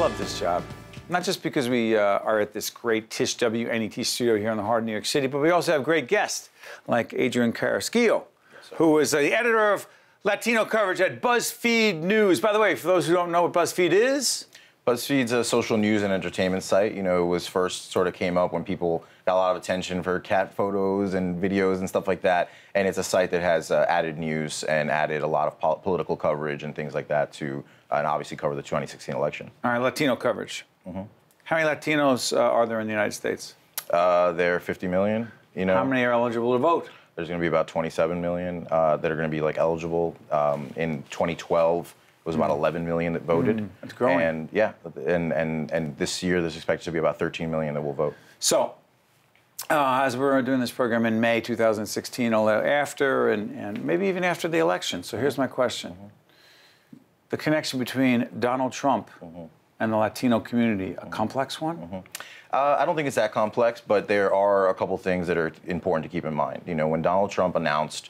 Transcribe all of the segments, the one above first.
love this job. Not just because we are at this great Tish WNET studio here in the heart of New York City, but we also have great guests like Adrian Carrasquillo, who is the editor of Latino Coverage at BuzzFeed News. By the way, for those who don't know what BuzzFeed is, BuzzFeed's a social news and entertainment site. You know, it was first sort of came up when people got a lot of attention for cat photos and videos and stuff like that. And it's a site that has added news and added a lot of political coverage and things like that to, and obviously cover the 2016 election. All right, Latino Coverage. How many Latinos are there in the United States? There are 50 million, you know. How many are eligible to vote? There's going to be about 27 million that are going to be like eligible. In 2012, it was about 11 million that voted. It's growing. And yeah, and this year there's expected to be about 13 million that will vote. So, as we're doing this program in May 2016, although after and maybe even after the election. So here's my question. The connection between Donald Trump and the Latino community, a complex one? I don't think it's that complex, but there are a couple things that are important to keep in mind. You know, when Donald Trump announced,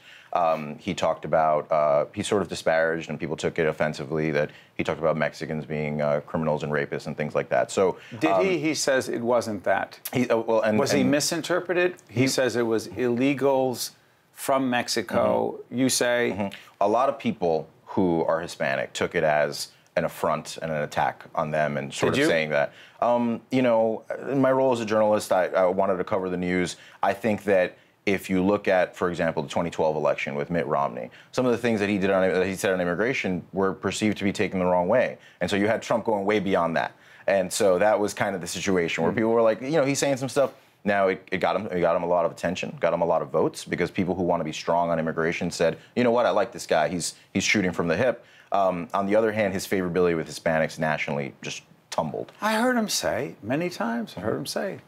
he talked about, he sort of disparaged, and people took it offensively, that he talked about Mexicans being criminals and rapists and things like that. So did he? He says it wasn't that. Was he misinterpreted? He says it was illegals from Mexico. You say? A lot of people who are Hispanic took it as an affront and an attack on them, and sort of saying that. You know, in my role as a journalist, I wanted to cover the news. I think that if you look at, for example, the 2012 election with Mitt Romney, some of the things that he did that he said on immigration were perceived to be taken the wrong way, and so you had Trump going way beyond that, and so that was kind of the situation where people were like, you know, he's saying some stuff. Now it got him a lot of attention, got him a lot of votes, because people who want to be strong on immigration said, you know what, I like this guy. He's shooting from the hip. On the other hand, his favorability with Hispanics nationally just tumbled. I heard him say many times. I heard him say,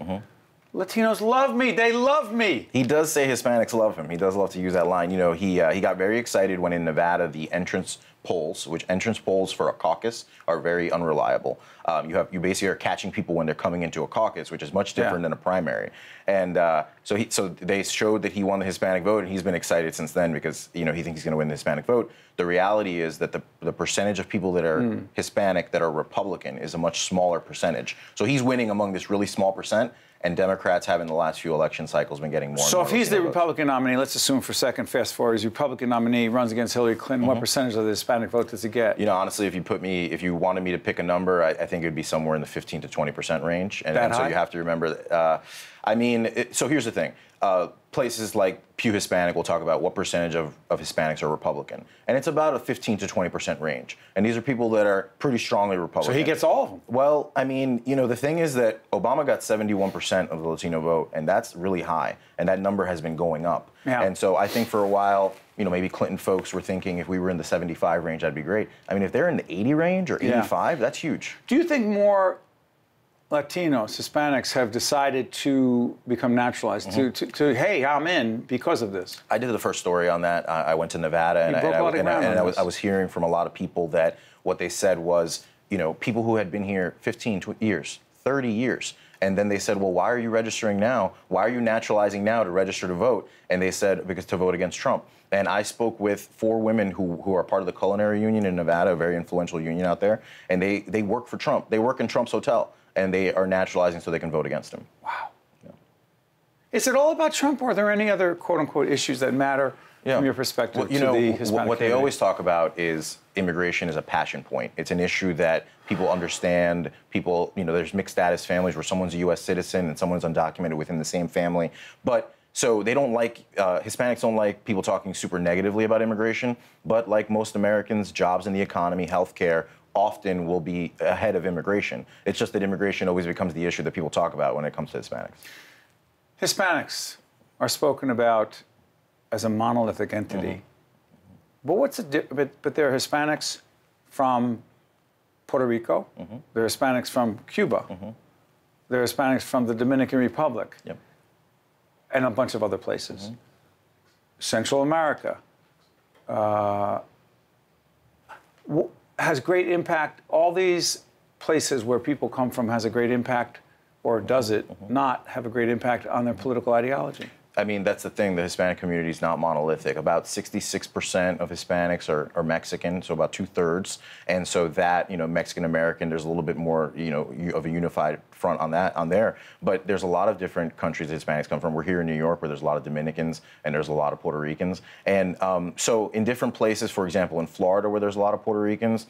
Latinos love me. They love me. He does say Hispanics love him. He does love to use that line. You know, he got very excited when in Nevada the entrance polls, which entrance polls for a caucus are very unreliable. You basically are catching people when they're coming into a caucus, which is much different than a primary. And so they showed that he won the Hispanic vote, and he's been excited since then because, you know, he thinks he's going to win the Hispanic vote. The reality is that the percentage of people that are Hispanic that are Republican is a much smaller percentage. So he's winning among this really small percent. And Democrats have in the last few election cycles been getting more and more. So if he's the Republican nominee, let's assume for a second, fast forward, he's Republican nominee, runs against Hillary Clinton, what percentage of the Hispanic vote does he get? You know, honestly, if you wanted me to pick a number, I think it would be somewhere in the 15 to 20% range. And so you have to remember that, I mean, so here's the thing. Places like Pew Hispanic will talk about what percentage of Hispanics are Republican. And it's about a 15 to 20% range. And these are people that are pretty strongly Republican. So he gets all of them? Well, I mean, you know, the thing is that Obama got 71% of the Latino vote, and that's really high. And that number has been going up. Yeah. And so I think for a while, you know, maybe Clinton folks were thinking if we were in the 75 range, that'd be great. I mean, if they're in the 80 range or 85, that's huge. Do you think more Latinos, Hispanics have decided to become naturalized, to hey, I'm in because of this? I did the first story on that. I went to Nevada, and I was hearing from a lot of people that what they said was, you know, people who had been here 15 years, 30 years, and then they said, well, why are you registering now? Why are you naturalizing now to register to vote? And they said, because to vote against Trump. And I spoke with 4 women who are part of the culinary union in Nevada, a very influential union out there, and they work for Trump. They work in Trump's hotel. And they are naturalizing so they can vote against him. Wow. Yeah. Is it all about Trump, or are there any other quote-unquote issues that matter from your perspective to the Hispanic what they always talk about is immigration is a passion point. It's an issue that people understand. People, you know, there's mixed status families where someone's a U.S. citizen and someone's undocumented within the same family. But so they don't like, Hispanics don't like people talking super negatively about immigration. But like most Americans, jobs in the economy, healthcare, often will be ahead of immigration. It's just that immigration always becomes the issue that people talk about when it comes to Hispanics. Hispanics are spoken about as a monolithic entity. But what's but there are Hispanics from Puerto Rico. There are Hispanics from Cuba. There are Hispanics from the Dominican Republic. And a bunch of other places. Central America. Has great impact. All these places where people come from has a great impact, or does it not have a great impact on their political ideology? I mean, that's the thing. The Hispanic community is not monolithic. About 66% of Hispanics are Mexican, so about 2/3. And so that, Mexican American, there's a little bit more, of a unified front on there. But there's a lot of different countries that Hispanics come from. We're here in New York, where there's a lot of Dominicans and there's a lot of Puerto Ricans. And so in different places, for example, in Florida, where there's a lot of Puerto Ricans,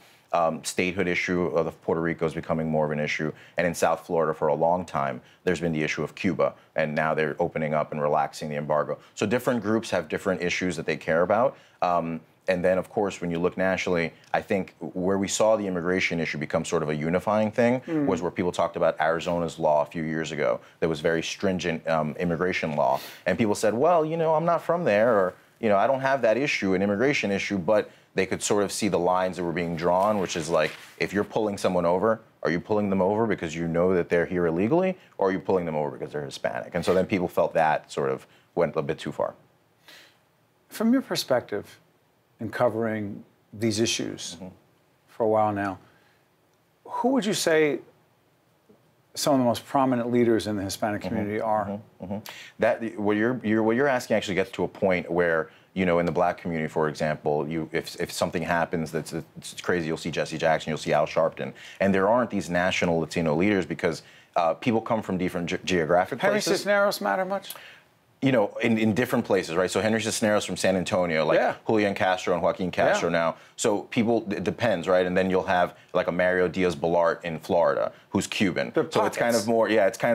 statehood issue of Puerto Rico is becoming more of an issue. And in South Florida, for a long time, there's been the issue of Cuba. And now they're opening up and relaxing the embargo. So different groups have different issues that they care about. And then, of course, when you look nationally, I think where we saw the immigration issue become sort of a unifying thing was where people talked about Arizona's law a few years ago. That was very stringent immigration law. And people said, well, I'm not from there, or, I don't have that issue, an immigration issue, but they could sort of see the lines that were being drawn, which is like, if you're pulling someone over, are you pulling them over because you know that they're here illegally, or are you pulling them over because they're Hispanic? And so then people felt that sort of went a bit too far. From your perspective, in covering these issues for a while now, who would you say some of the most prominent leaders in the Hispanic community are? That what you're asking actually gets to a point where, in the Black community, for example, if something happens that's crazy, you'll see Jesse Jackson, you'll see Al Sharpton, and there aren't these national Latino leaders because people come from different geographic Henry places. Cisneros matter much? In different places, right? So Henry Cisneros from San Antonio, like Julian Castro and Joaquin Castro now. So it depends, right? And then you'll have like a Mario Diaz-Balart in Florida, who's Cuban. So it's kind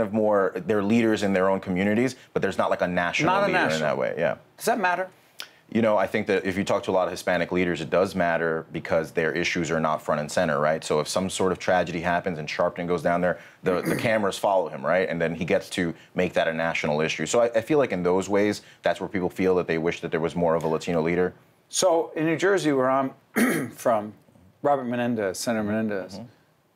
of more, they're leaders in their own communities, but there's not like a national leader in that way, Does that matter? I think that if you talk to a lot of Hispanic leaders, it does matter because their issues are not front and center, right? So if some sort of tragedy happens and Sharpton goes down there, the cameras follow him, right? And then he gets to make that a national issue. So I feel like in those ways, that's where people feel that they wish that there was more of a Latino leader. So in New Jersey, where I'm from, Robert Menendez, Senator Menendez,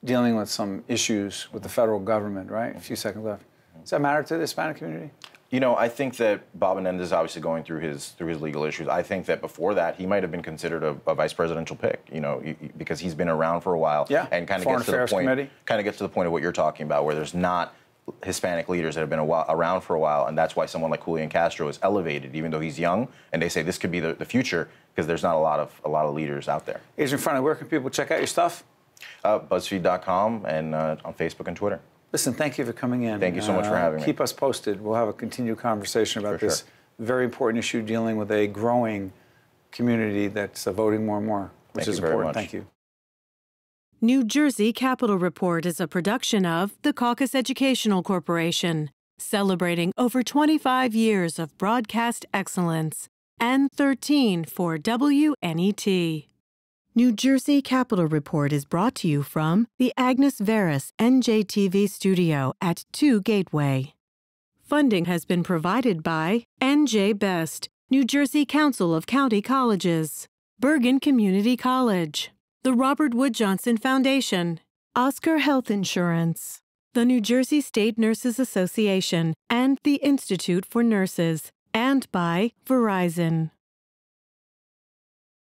dealing with some issues with the federal government, right? A few seconds left. Does that matter to the Hispanic community? I think that Bob Menendez is obviously going through his legal issues. I think that before that, he might have been considered a vice presidential pick, because he's been around for a while and kind of gets to the point of what you're talking about, where there's not Hispanic leaders that have been around for a while, and that's why someone like Julian Castro is elevated, even though he's young, and they say this could be the future because there's not a lot of leaders out there. Adrian, finally, where can people check out your stuff? BuzzFeed.com and on Facebook and Twitter. Listen, thank you for coming in. Thank you so much for having me. Keep us posted. We'll have a continued conversation about this very important issue dealing with a growing community that's voting more and more, which is important. Thank you. New Jersey Capitol Report is a production of the Caucus Educational Corporation, celebrating over 25 years of broadcast excellence, and 13 for WNET. New Jersey Capitol Report is brought to you from the Agnes Veris NJTV studio at 2 Gateway. Funding has been provided by NJ Best, New Jersey Council of County Colleges, Bergen Community College, the Robert Wood Johnson Foundation, Oscar Health Insurance, the New Jersey State Nurses Association, and the Institute for Nurses, and by Verizon.